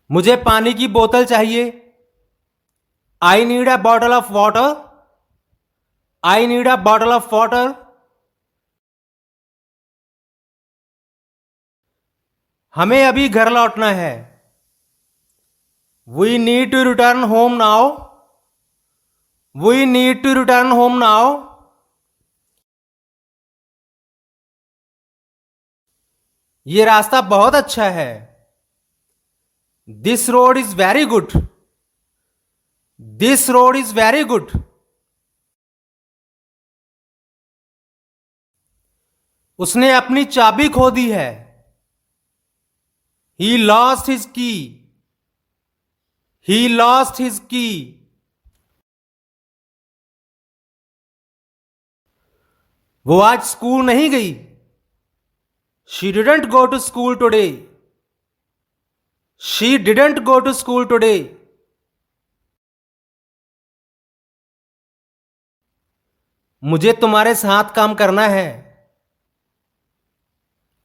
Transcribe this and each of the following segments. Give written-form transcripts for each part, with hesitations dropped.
मुझे पानी की बोतल चाहिए। I need a bottle of water. I need a bottle of water. हमें अभी घर लौटना है। We need to return home now. We need to return home now. ये रास्ता बहुत अच्छा है। This road is very good. This road is very good. उसने अपनी चाबी खो दी है। ही लॉस्ट हिज की। ही लॉस्ट हिज की। वो आज स्कूल नहीं गई। She didn't go to school today. She didn't go to school today. मुझे तुम्हारे साथ काम करना है।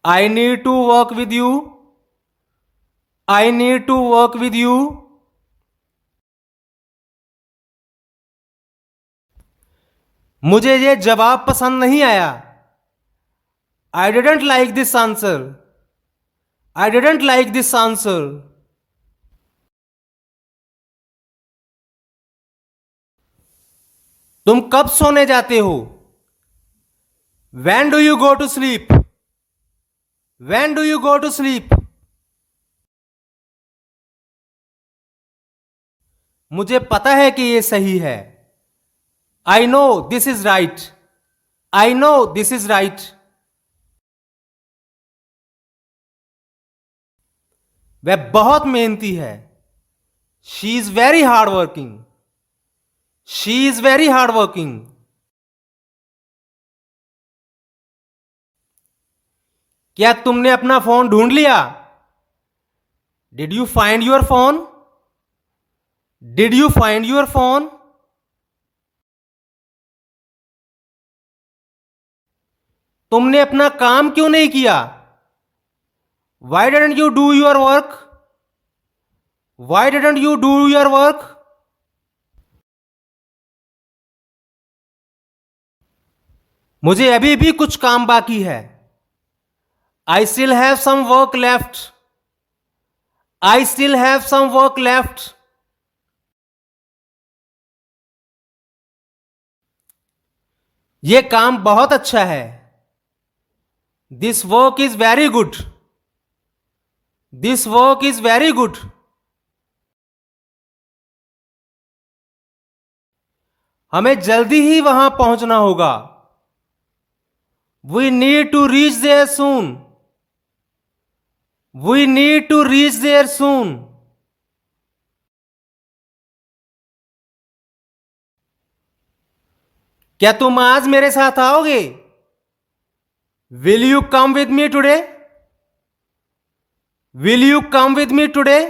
I need to work with you. I need to work with you. मुझे ये जवाब पसंद नहीं आया। I didn't like this answer. I didn't like this answer. तुम कब सोने जाते हो? When do you go to sleep? When do you go to sleep? मुझे पता है कि ये सही है। I know this is right. I know this is right. वह बहुत मेहनती है। She is very hardworking. She is very hardworking. क्या तुमने अपना फोन ढूंढ लिया? Did you find your phone? Did you find your phone? तुमने अपना काम क्यों नहीं किया? Why didn't you do your work? Why didn't you do your work? मुझे अभी भी कुछ काम बाकी है। I still have some work left. I still have some work left. ये काम बहुत अच्छा है। This work is very good. This work is very good. हमें जल्दी ही वहां पहुंचना होगा। We need to reach there soon. We need to reach there soon. क्या तुम आज मेरे साथ आओगे? Will you come with me today? Will you come with me today?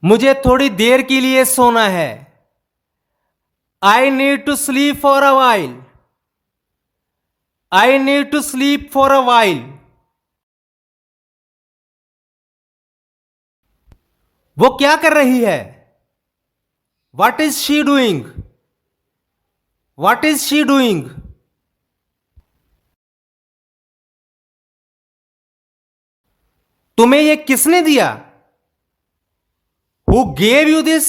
मुझे थोड़ी देर के लिए सोना है। I need to sleep for a while. I need to sleep for a while. वो क्या कर रही है? What is she doing? What is she doing? तुम्हें ये किसने दिया? Who gave you this?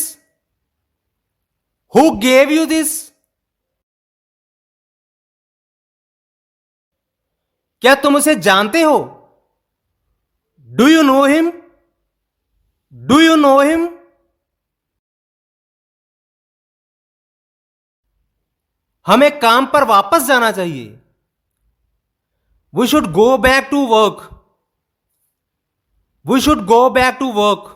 Who gave you this? क्या तुम उसे जानते हो? Do you know him? Do you know him? हमें काम पर वापस जाना चाहिए। We should go back to work. We should go back to work.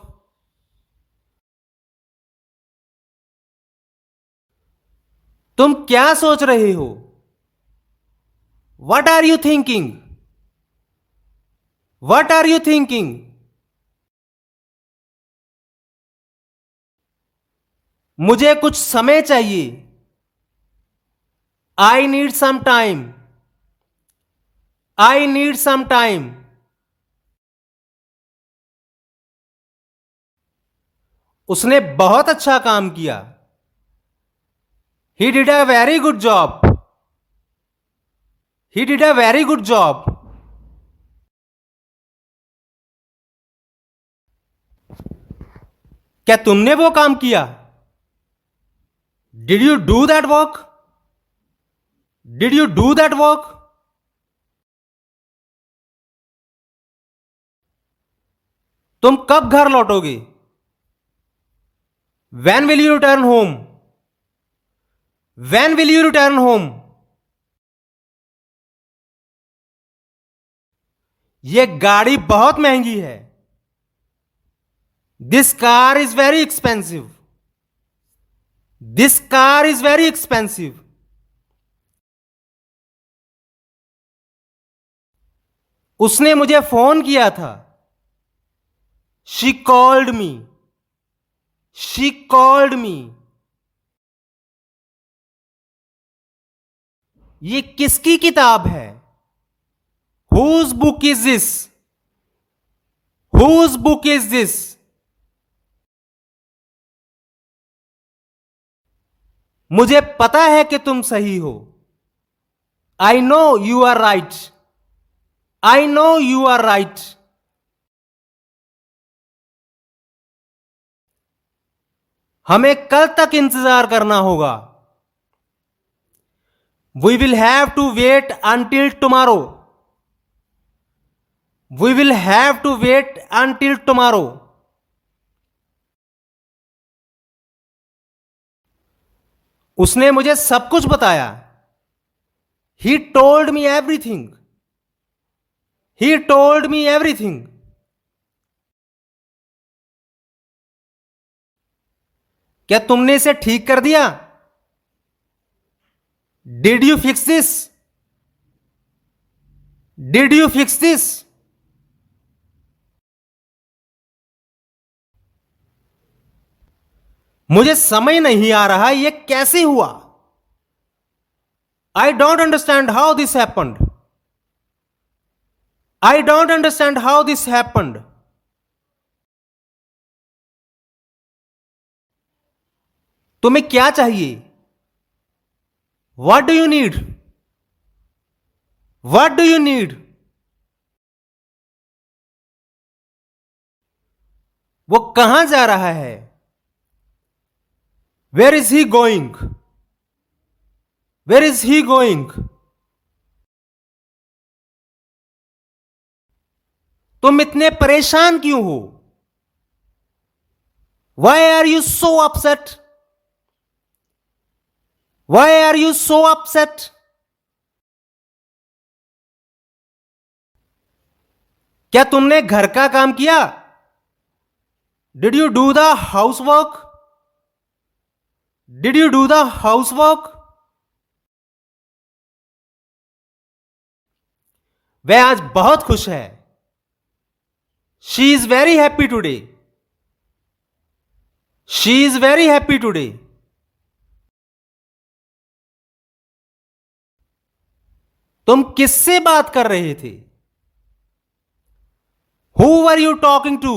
तुम क्या सोच रहे हो? What are you thinking? What are you thinking? मुझे कुछ समय चाहिए। I need some time. I need some time. उसने बहुत अच्छा काम किया। He did a very good job. He did a very good job. क्या तुमने वो काम किया? Did you do that work? Did you do that work? तुम कब घर लौटोगे? When will you return home? When will you return home? ये गाड़ी बहुत महंगी है। This car is very expensive. This car is very expensive. उसने मुझे फोन किया था। She called me. She called me. ये किसकी किताब है? Whose book is this? Whose book is this? मुझे पता है कि तुम सही हो। I know you are right. I know you are right. हमें कल तक इंतजार करना होगा। We will have to wait until tomorrow. We will have to wait until tomorrow. उसने मुझे सब कुछ बताया। He told me everything. He told me everything. क्या तुमने इसे ठीक कर दिया? Did you fix this? Did you fix this? मुझे समझ नहीं आ रहा ये कैसे हुआ। I don't understand how this happened. I don't understand how this happened. तुम्हें क्या चाहिए? What do you need? What do you need? वो कहां जा रहा है? Where is he going? Where is he going? तुम इतने परेशान क्यों हो? Why are you so upset? Why are you so upset? क्या तुमने घर का काम किया? Did you do the housework? Did you do the housework? वह आज बहुत खुश है। She is very happy today. She is very happy today. तुम किससे बात कर रहे थे? Who were you talking to?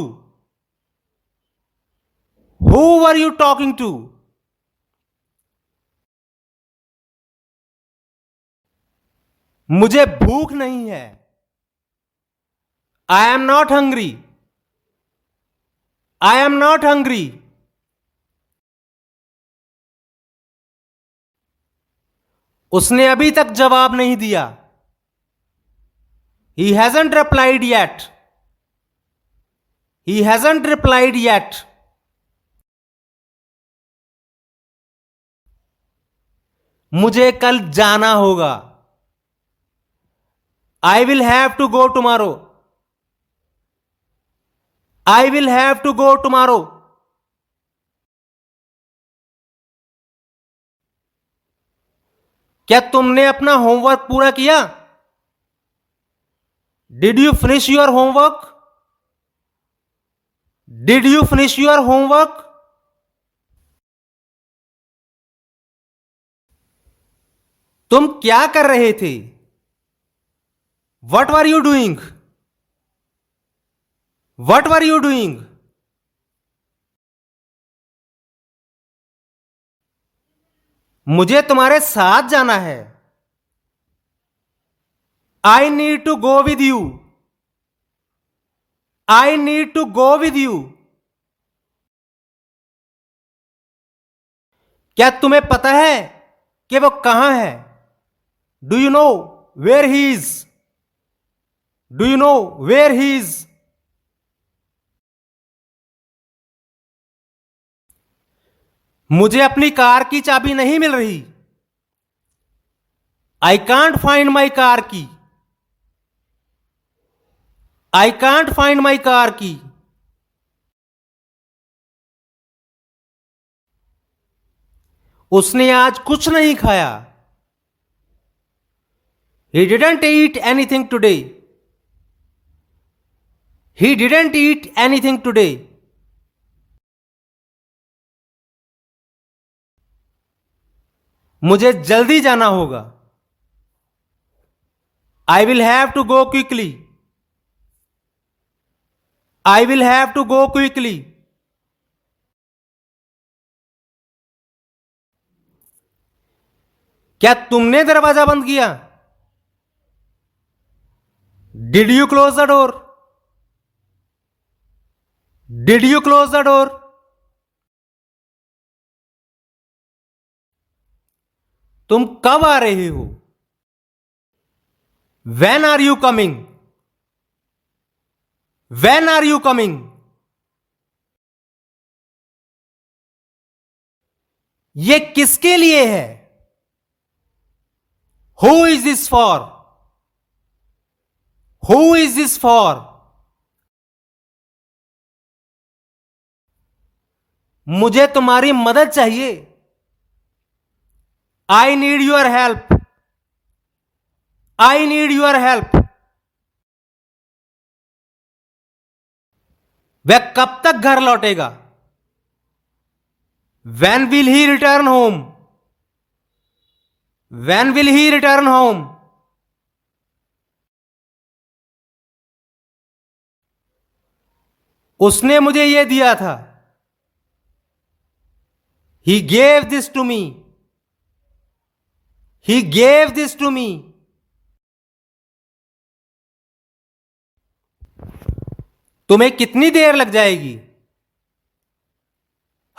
Who were you talking to? मुझे भूख नहीं है। I am not hungry. I am not hungry. उसने अभी तक जवाब नहीं दिया। He hasn't replied yet. He hasn't replied yet. मुझे कल जाना होगा। I will have to go tomorrow. I will have to go tomorrow. क्या तुमने अपना होमवर्क पूरा किया? Did you finish your homework? Did you finish your homework? तुम क्या कर रहे थे? What were you doing? What were you doing? मुझे तुम्हारे साथ जाना है. I need to go with you. I need to go with you. क्या तुम्हें पता है कि वो कहां है? Do you know where he is? Do you know where he is? मुझे अपनी कार की चाबी नहीं मिल रही. I can't find my car key. I can't find my car key. उसने आज कुछ नहीं खाया. He didn't eat anything today. He didn't eat anything today. मुझे जल्दी जाना होगा. I will have to go quickly. I will have to go quickly. क्या तुमने दरवाजा बंद किया? Did you close the door? Did you close the door? तुम कब आ रहे हो? When are you coming? When are you coming? ये किसके लिए है? Who is this for? Who is this for? मुझे तुम्हारी मदद चाहिए. I need your help. I need your help. वह कब तक घर लौटेगा? When will he return home? When will he return home? उसने मुझे यह दिया था. He gave this to me. He gave this to me. तुम्हें कितनी देर लग जाएगी?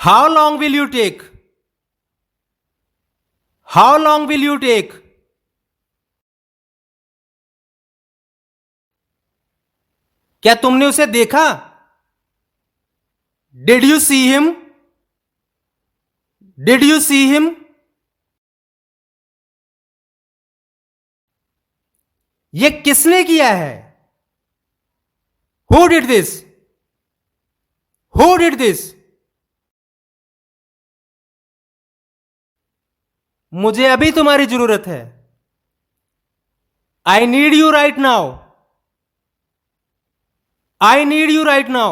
How long will you take? How long will you take? क्या तुमने उसे देखा? Did you see him? Did you see him? ये किसने किया है? Who did this? Who did this? मुझे अभी तुम्हारी जरूरत है. I need you right now. I need you right now.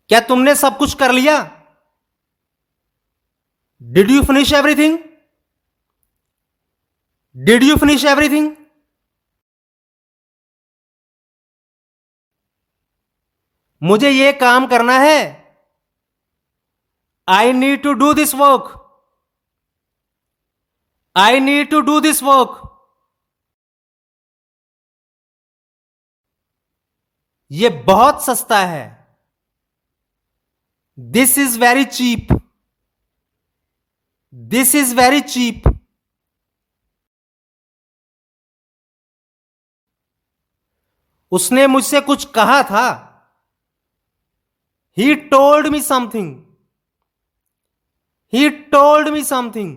क्या तुमने सब कुछ कर लिया? Did you finish everything? Did you finish everything? मुझे ये काम करना है. I need to do this work. I need to do this work. ये बहुत सस्ता है. This is very cheap. This is very cheap. उसने मुझसे कुछ कहा था. He told me something. He told me something.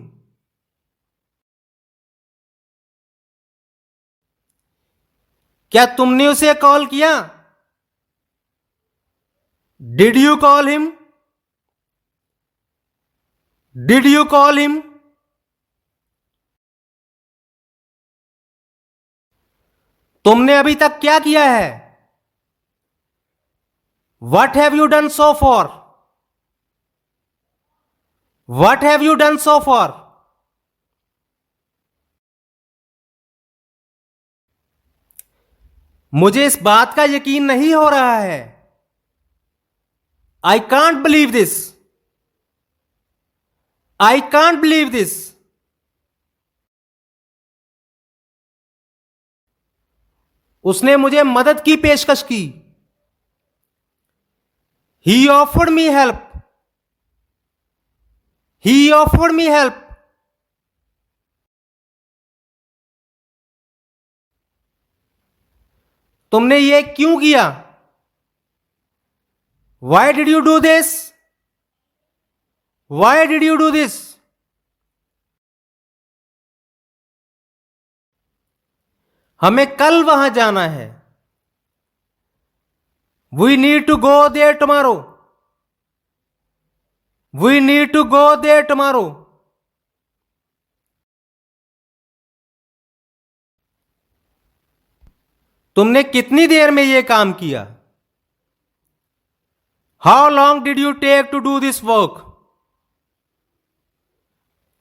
क्या तुमने उसे कॉल किया? Did you call him? Did you call him? तुमने अभी तक क्या किया है? What have you done so far? What have you done so far? मुझे इस बात का यकीन नहीं हो रहा है। I can't believe this. I can't believe this. उसने मुझे मदद की पेशकश की। He offered me help. He offered me help. तुमने ये क्यों किया? Why did you do this? Why did you do this? हमें कल वहां जाना है। We need to go there tomorrow. We need to go there tomorrow. तुमने कितनी देर में यह काम किया? How long did you take to do this work?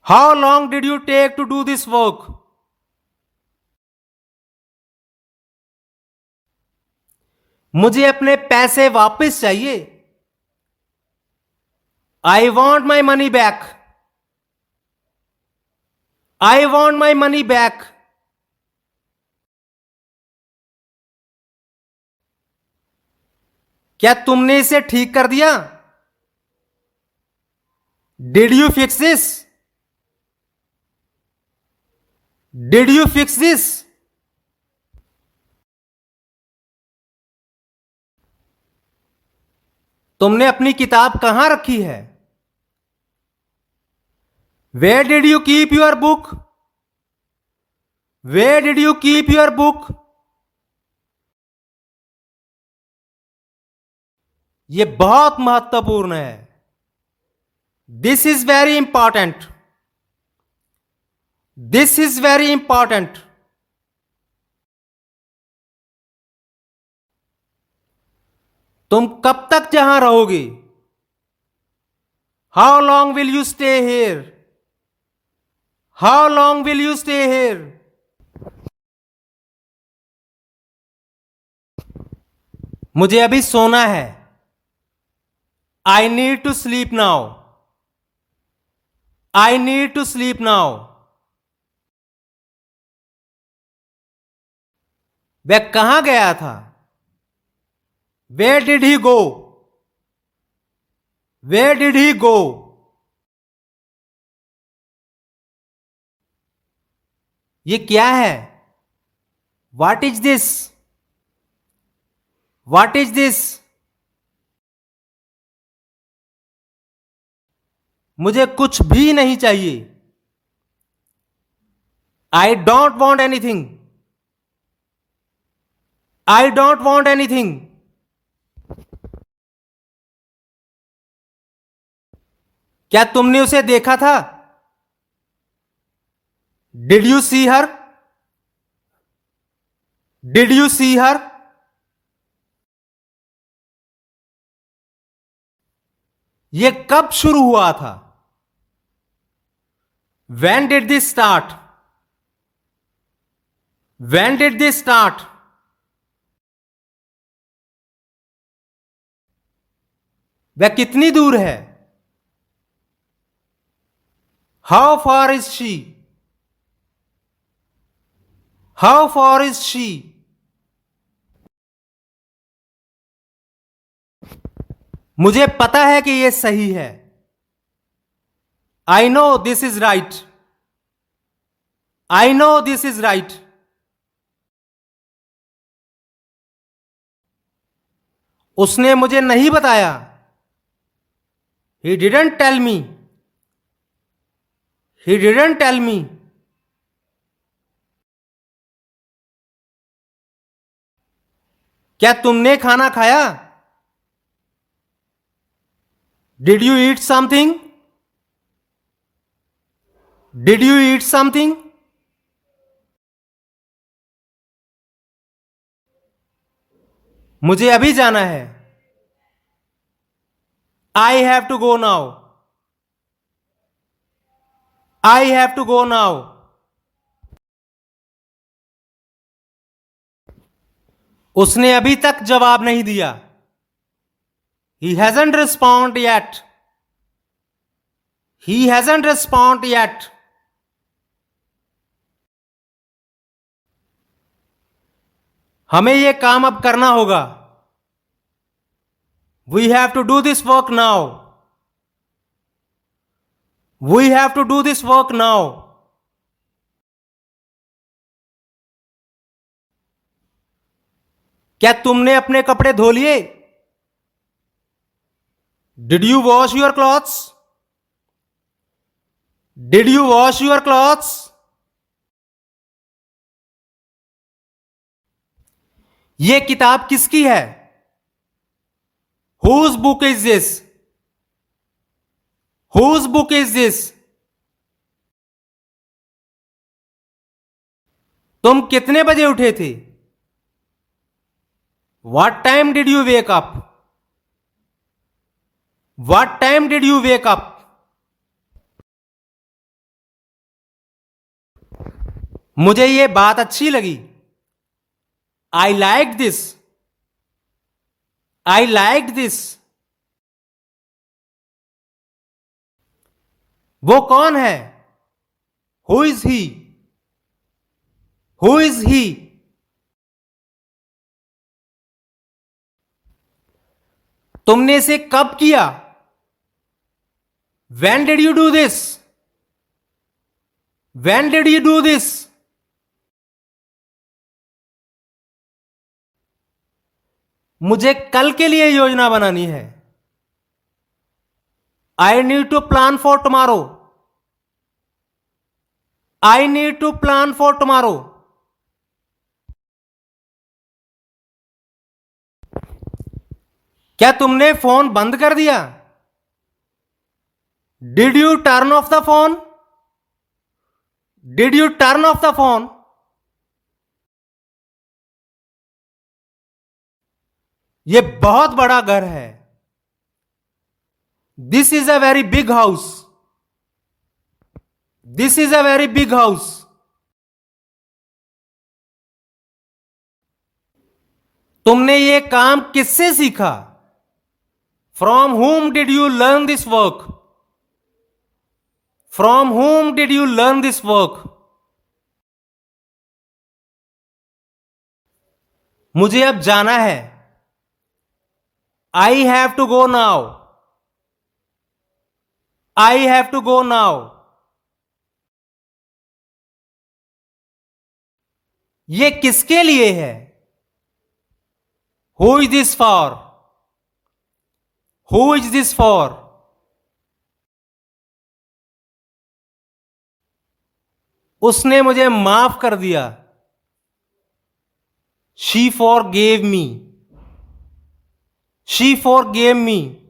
How long did you take to do this work? मुझे अपने पैसे वापस चाहिए। I want my money back. I want my money back. क्या तुमने इसे ठीक कर दिया? Did you fix this? Did you fix this? तुमने अपनी किताब कहां रखी है? Where did you keep your book? Where did you keep your book? यह बहुत महत्वपूर्ण है। This is very important. This is very important. तुम कब तक जहां रहोगे? How long will you stay here? How long will you stay here? मुझे अभी सोना है। I need to sleep now. I need to sleep now. वह कहां गया था? Where did he go? Where did he go? ये क्या है? What is this? What is this? मुझे कुछ भी नहीं चाहिए। I don't want anything. I don't want anything. क्या तुमने उसे देखा था? Did you see her? Did you see her? यह कब शुरू हुआ था? When did this start? When did this start? वह कितनी दूर है? How far is she? How far is she? मुझे पता है कि यह सही है। I know this is right. I know this is right. उसने मुझे नहीं बताया। He didn't tell me. He didn't tell me. क्या तुमने खाना खाया? Did you eat something? Did you eat something? मुझे अभी जाना है। I have to go now. I have to go now. उसने अभी तक जवाब नहीं दिया. He hasn't responded yet. He hasn't responded yet. हमें यह काम अब करना होगा. We have to do this work now. We have to do this work now. क्या तुमने अपने कपड़े धो लिए? Did you wash your clothes? Did you wash your clothes? ये किताब किसकी है? Whose book is this? Whose book is this? तुम कितने बजे उठे थे? What time did you wake up? What time did you wake up? मुझे ये बात अच्छी लगी. I liked this. I liked this. वो कौन है? Who is he? Who is he? तुमने इसे कब किया? When did you do this? When did you do this? मुझे कल के लिए योजना बनानी है. I need to plan for tomorrow. I need to plan for tomorrow. क्या तुमने फोन बंद कर दिया? Did you turn off the phone? Did you turn off the phone? ये बहुत बड़ा घर है. This is a very big house. This is a very big house. तुमने ये काम किससे सीखा? From whom did you learn this work? From whom did you learn this work? मुझे अब जाना है. I have to go now. I have to go now. ये किसके लिए है? Who is this for? Who is this for? उसने मुझे माफ कर दिया. She forgave me. She forgave me.